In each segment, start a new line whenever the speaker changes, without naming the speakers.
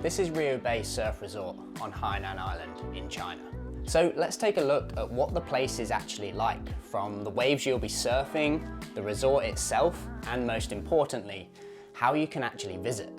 This is Riyue Bay Surf Resort on Hainan Island in China. So let's take a look at what the place is actually like, from the waves you'll be surfing, the resort itself, and most importantly, how you can actually visit.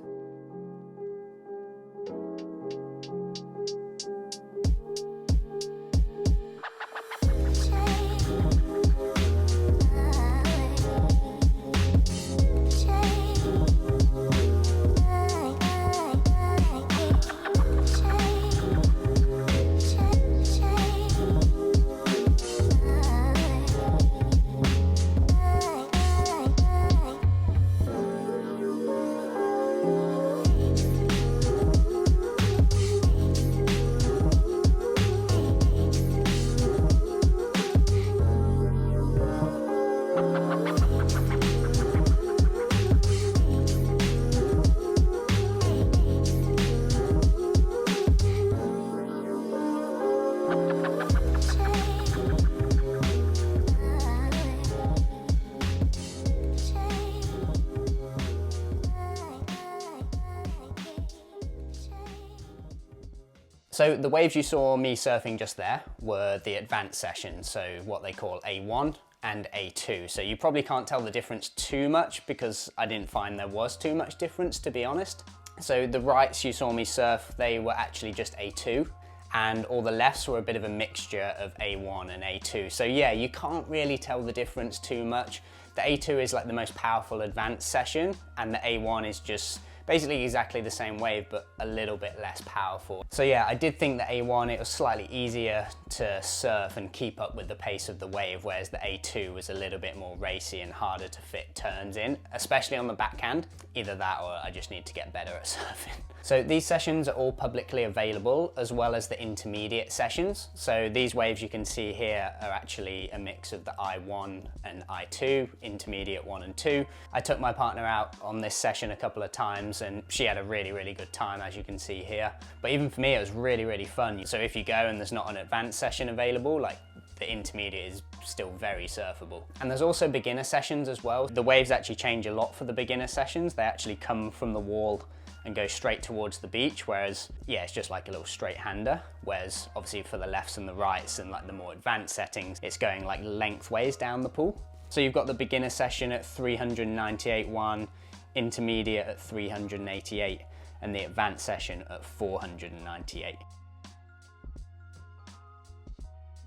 So the waves you saw me surfing just there were the advanced sessions, so what they call A1 and A2. So you probably can't tell the difference too much because I didn't find there was too much difference, to be honest. So the rights you saw me surf, they were actually just A2, and all the lefts were a bit of a mixture of A1 and A2. So yeah, you can't really tell the difference too much. The A2 is like the most powerful advanced session, and the A1 is just basically exactly the same wave, but a little bit less powerful. So yeah, I did think the A1, it was slightly easier to surf and keep up with the pace of the wave, whereas the A2 was a little bit more racy and harder to fit turns in, especially on the backhand. Either that or I just need to get better at surfing. So these sessions are all publicly available, as well as the intermediate sessions. So these waves you can see here are actually a mix of the I1 and I2, intermediate 1 and 2. I took my partner out on this session a couple of times and she had a really good time, as you can see here. But even for me, it was really fun. So if you go and there's not an advanced session available, like the intermediate is still very surfable. And there's also beginner sessions as well. The waves actually change a lot for the beginner sessions. They actually come from the wall and go straight towards the beach, whereas yeah, it's just like a little straight hander, whereas obviously for the lefts and the rights and like the more advanced settings, it's going like lengthways down the pool. So you've got the beginner session at 398.1, intermediate at 388, and the advanced session at 498.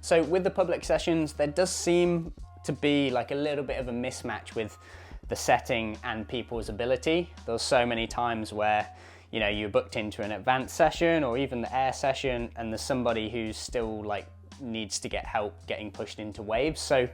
So with the public sessions, there does seem to be like a little bit of a mismatch with the setting and people's ability. There's so many times where, you know, you're booked into an advanced session or even the air session, and there's somebody who's still like needs to get help getting pushed into waves. So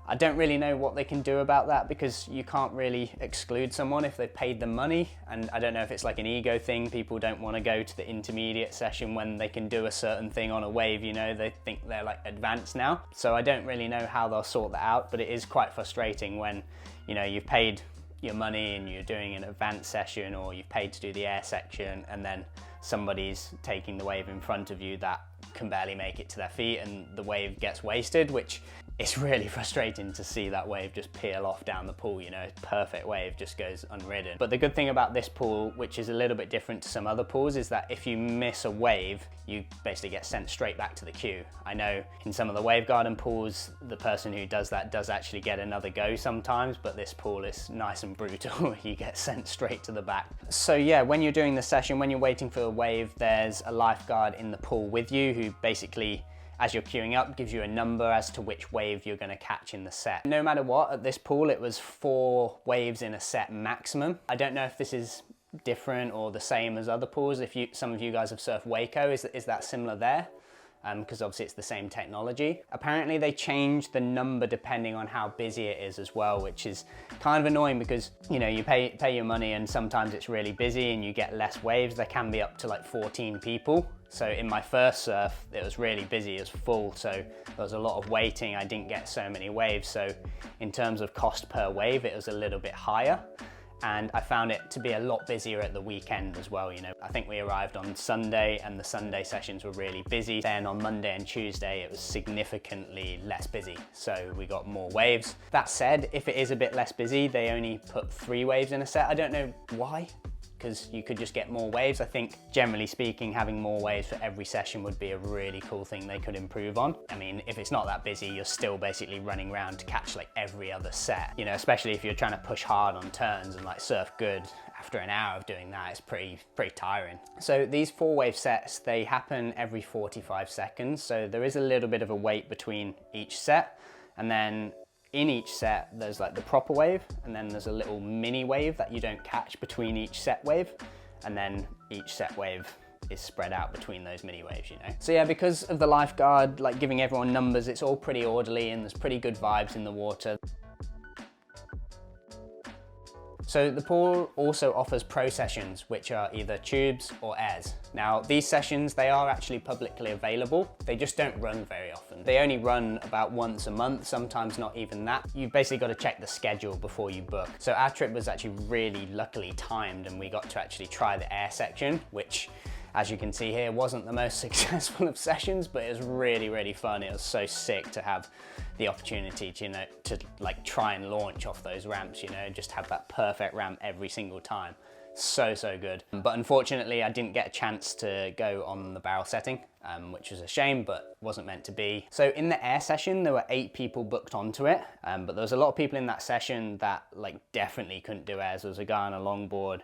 I don't really know what they can do about that, because you can't really exclude someone if they've paid the money. And I don't know if it's like an ego thing. People don't want to go to the intermediate session when they can do a certain thing on a wave, you know, they think they're like advanced now. So I don't really know how they'll sort that out, but it is quite frustrating when, you know, you've paid your money and you're doing an advanced session, or you've paid to do the air section, and then somebody's taking the wave in front of you that can barely make it to their feet and the wave gets wasted, which it's really frustrating to see that wave just peel off down the pool, you know, perfect wave just goes unridden. But the good thing about this pool, which is a little bit different to some other pools, is that if you miss a wave, you basically get sent straight back to the queue. I know in some of the wave garden pools, the person who does that does actually get another go sometimes, but this pool is nice and brutal. You get sent straight to the back. So yeah, when you're doing the session, when you're waiting for a wave, there's a lifeguard in the pool with you who basically, as you're queuing up, gives you a number as to which wave you're going to catch in the set. No matter what, at this pool it was 4 waves in a set maximum. I don't know if this is different or the same as other pools. If some of you guys have surfed Waco, is that similar there? Because obviously it's the same technology. Apparently they change the number depending on how busy it is as well, which is kind of annoying because, you know, you pay your money and sometimes it's really busy and you get less waves. There can be up to like 14 people. So in my first surf, it was really busy, it was full, so there was a lot of waiting. I didn't get so many waves. So in terms of cost per wave, it was a little bit higher. and I found it to be a lot busier at the weekend as well. You know, I think we arrived on Sunday and the Sunday sessions were really busy. Then on Monday and Tuesday it was significantly less busy, so we got more waves. That said, if it is a bit less busy, they only put 3 waves in a set. I don't know why, because you could just get more waves. I think generally speaking, having more waves for every session would be a really cool thing they could improve on. I mean, if it's not that busy, you're still basically running around to catch like every other set, you know, especially if you're trying to push hard on turns and like surf good. After an hour of doing that, it's pretty tiring. So these 4 wave sets, they happen every 45 seconds. So there is a little bit of a wait between each set, and then in each set, there's like the proper wave, and then there's a little mini wave that you don't catch between each set wave, and then each set wave is spread out between those mini waves, you know. So yeah, because of the lifeguard like giving everyone numbers, it's all pretty orderly and there's pretty good vibes in the water. So the pool also offers pro sessions, which are either tubes or airs. Now, these sessions, they are actually publicly available. They just don't run very often. They only run about once a month, sometimes not even that. You've basically got to check the schedule before you book. So our trip was actually really luckily timed, and we got to actually try the air section, which, as you can see here, wasn't the most successful of sessions, but it was really fun. It was so sick to have the opportunity to, you know, to like try and launch off those ramps, you know, just have that perfect ramp every single time. So good. But unfortunately, I didn't get a chance to go on the barrel setting, which was a shame, but wasn't meant to be. So in the air session, there were 8 people booked onto it, but there was a lot of people in that session that like definitely couldn't do airs. There was a guy on a longboard.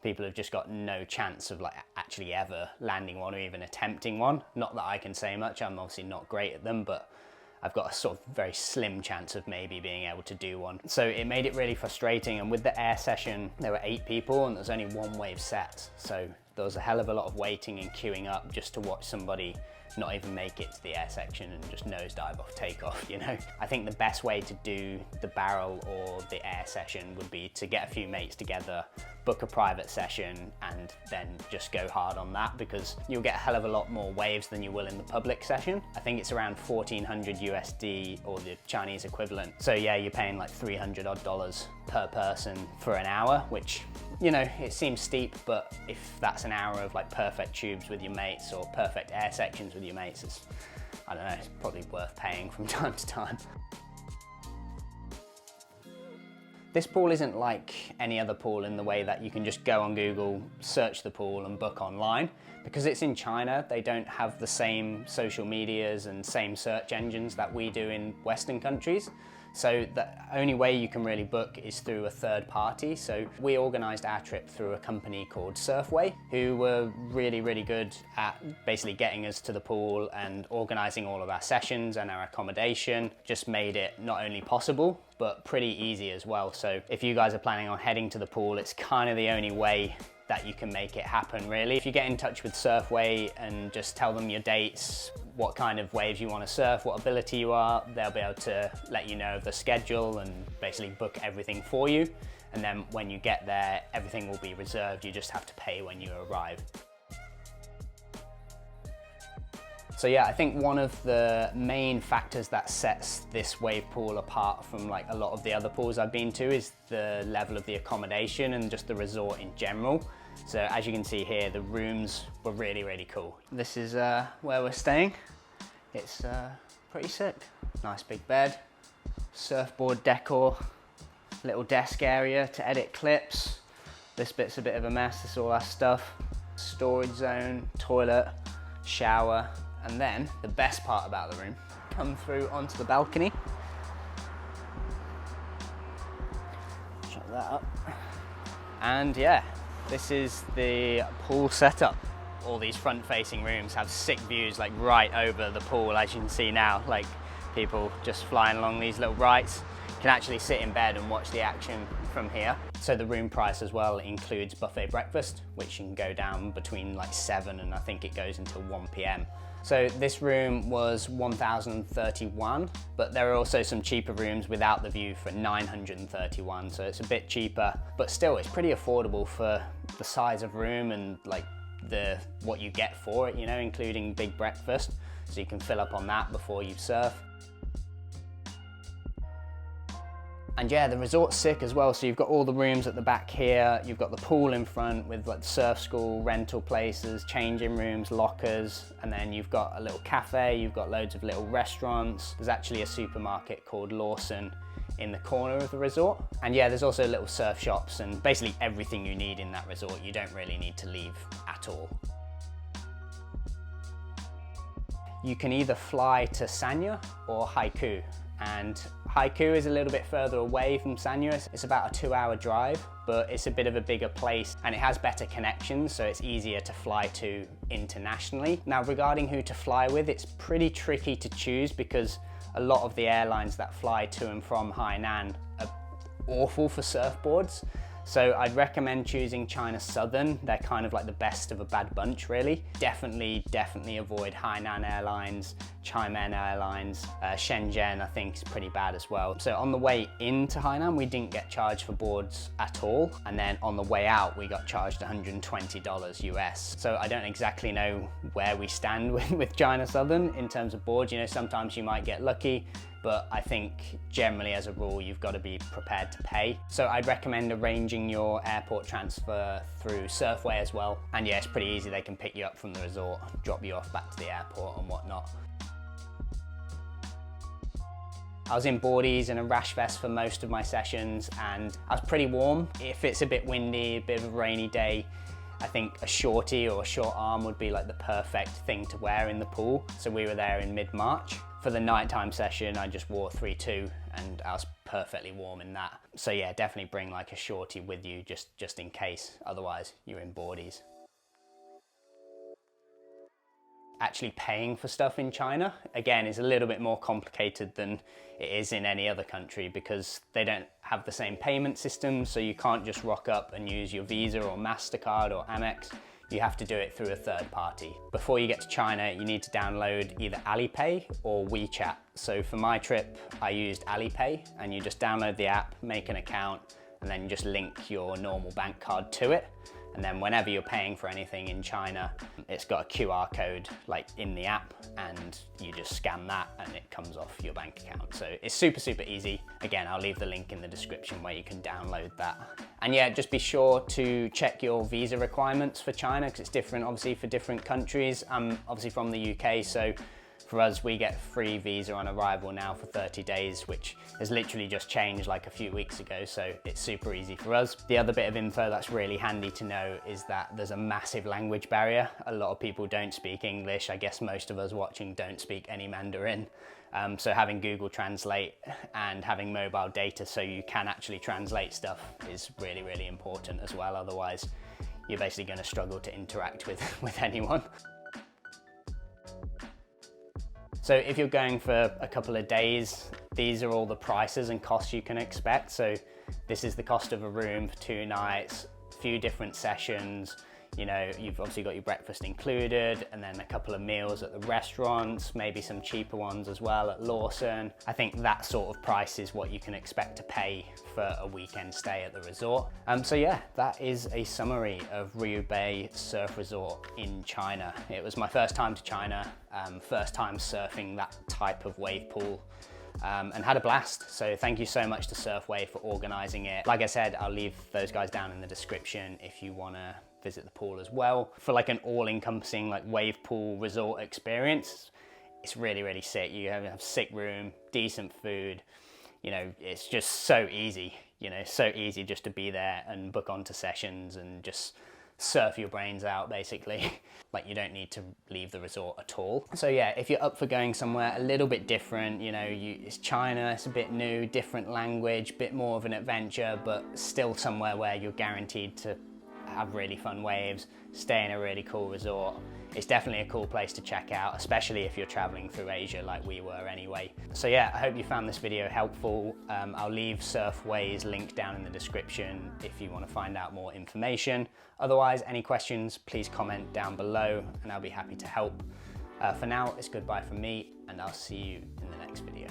People have just got no chance of like actually ever landing one or even attempting one. Not that I can say much, I'm obviously not great at them, but I've got a sort of very slim chance of maybe being able to do one. So it made it really frustrating, and with the air session, there were 8 people and there's only 1 wave set. So there was a hell of a lot of waiting and queuing up just to watch somebody not even make it to the air section and just nosedive off takeoff, you know? I think the best way to do the barrel or the air session would be to get a few mates together, book a private session, and then just go hard on that, because you'll get a hell of a lot more waves than you will in the public session. I think it's around 1400 USD or the Chinese equivalent. So yeah, you're paying like $300 odd per person for an hour, which, you know, it seems steep, but if that's an hour of like perfect tubes with your mates or perfect air sections with your mates, it's, I don't know, it's probably worth paying from time to time. This pool isn't like any other pool in the way that you can just go on Google, search the pool and book online. Because it's in China, they don't have the same social medias and same search engines that we do in Western countries. So the only way you can really book is through a third party. So we organised our trip through a company called Surfway, who were really good at basically getting us to the pool and organising all of our sessions and our accommodation. Just made it not only possible, but pretty easy as well. So if you guys are planning on heading to the pool, it's kind of the only way that you can make it happen, really. If you get in touch with Surfway and just tell them your dates, what kind of waves you want to surf, what ability you are, they'll be able to let you know the schedule and basically book everything for you. And then when you get there, everything will be reserved. You just have to pay when you arrive. So yeah, I think one of the main factors that sets this wave pool apart from like a lot of the other pools I've been to is the level of the accommodation and just the resort in general. So as you can see here, the rooms were really cool. This is where we're staying. It's pretty sick. Nice big bed, surfboard decor, little desk area to edit clips. This bit's a bit of a mess, this is all our stuff. Storage zone, toilet, shower. And then the best part about the room, come through onto the balcony. Shut that up. And yeah, this is the pool setup. All these front-facing rooms have sick views like right over the pool, as you can see now, like people just flying along these little rights. You can actually sit in bed and watch the action from here. So the room price as well includes buffet breakfast, which can go down between like 7 and I think it goes until 1 PM. So this room was 1,031, but there are also some cheaper rooms without the view for 931, so it's a bit cheaper, but still it's pretty affordable for the size of room and like what you get for it, you know, including big breakfast, so you can fill up on that before you surf. And yeah, the resort's sick as well. So you've got all the rooms at the back here. You've got the pool in front with like surf school, rental places, changing rooms, lockers. And then you've got a little cafe. You've got loads of little restaurants. There's actually a supermarket called Lawson in the corner of the resort. And yeah, there's also little surf shops and basically everything you need in that resort. You don't really need to leave at all. You can either fly to Sanya or Haikou. And Haikou is a little bit further away from Sanya. It's about a 2-hour drive, but it's a bit of a bigger place and it has better connections, so it's easier to fly to internationally. Now, regarding who to fly with, it's pretty tricky to choose because a lot of the airlines that fly to and from Hainan are awful for surfboards. So I'd recommend choosing China Southern. They're kind of like the best of a bad bunch, really. Definitely avoid Hainan Airlines, Xiamen Airlines, Shenzhen I think is pretty bad as well. So on the way into Hainan, we didn't get charged for boards at all. And then on the way out, we got charged $120 US. So I don't exactly know where we stand with China Southern in terms of boards. You know, sometimes you might get lucky, but I think generally as a rule, you've got to be prepared to pay. So I'd recommend arranging your airport transfer through Surfway as well. And yeah, it's pretty easy. They can pick you up from the resort, drop you off back to the airport and whatnot. I was in boardies and a rash vest for most of my sessions and I was pretty warm. If it's a bit windy, a bit of a rainy day, I think a shorty or a short arm would be like the perfect thing to wear in the pool. So we were there in mid-March. For the nighttime session, I just wore 3-2 and I was perfectly warm in that. So yeah, definitely bring like a shorty with you just in case, otherwise you're in boardies. Actually paying for stuff in China, again, is a little bit more complicated than it is in any other country because they don't have the same payment system, so you can't just rock up and use your Visa or MasterCard or Amex. You have to do it through a third party. Before you get to China, you need to download either Alipay or WeChat. So for my trip, I used Alipay, and you just download the app, make an account, and then you just link your normal bank card to it. And then whenever you're paying for anything in China, it's got a QR code like in the app and you just scan that and it comes off your bank account. So it's super easy. Again, I'll leave the link in the description where you can download that. And yeah, just be sure to check your visa requirements for China because it's different obviously for different countries. I'm obviously from the UK, so for us, we get free visa on arrival now for 30 days, which has literally just changed like a few weeks ago, so it's super easy for us. The other bit of info that's really handy to know is that there's a massive language barrier. A lot of people don't speak English. I guess most of us watching don't speak any Mandarin. So having Google Translate and having mobile data so you can actually translate stuff is really important as well. Otherwise, you're basically going to struggle to interact with anyone. So if you're going for a couple of days, these are all the prices and costs you can expect. So this is the cost of a room for 2 nights, a few different sessions. You know, you've obviously got your breakfast included and then a couple of meals at the restaurants, maybe some cheaper ones as well at Lawson. I think that sort of price is what you can expect to pay for a weekend stay at the resort. So yeah, that is a summary of Riyue Bay Surf Resort in China. It was my first time to China, first time surfing that type of wave pool. And had a blast. So thank you so much to Surfway for organising it. Like I said, I'll leave those guys down in the description if you want to visit the pool as well. For like an all-encompassing like wave pool resort experience, it's really sick. You have a sick room, decent food, you know, it's just so easy, you know, so easy just to be there and book onto sessions and just surf your brains out basically. Like you don't need to leave the resort at all. So yeah, if you're up for going somewhere a little bit different, you know, it's China, it's a bit new, different language, bit more of an adventure, but still somewhere where you're guaranteed to have really fun waves, stay in a really cool resort. It's definitely a cool place to check out, especially if you're traveling through Asia like we were anyway. So yeah, I hope you found this video helpful. I'll leave Surfway's link down in the description if you want to find out more information. Otherwise, any questions, please comment down below and I'll be happy to help. For now, it's goodbye from me and I'll see you in the next video.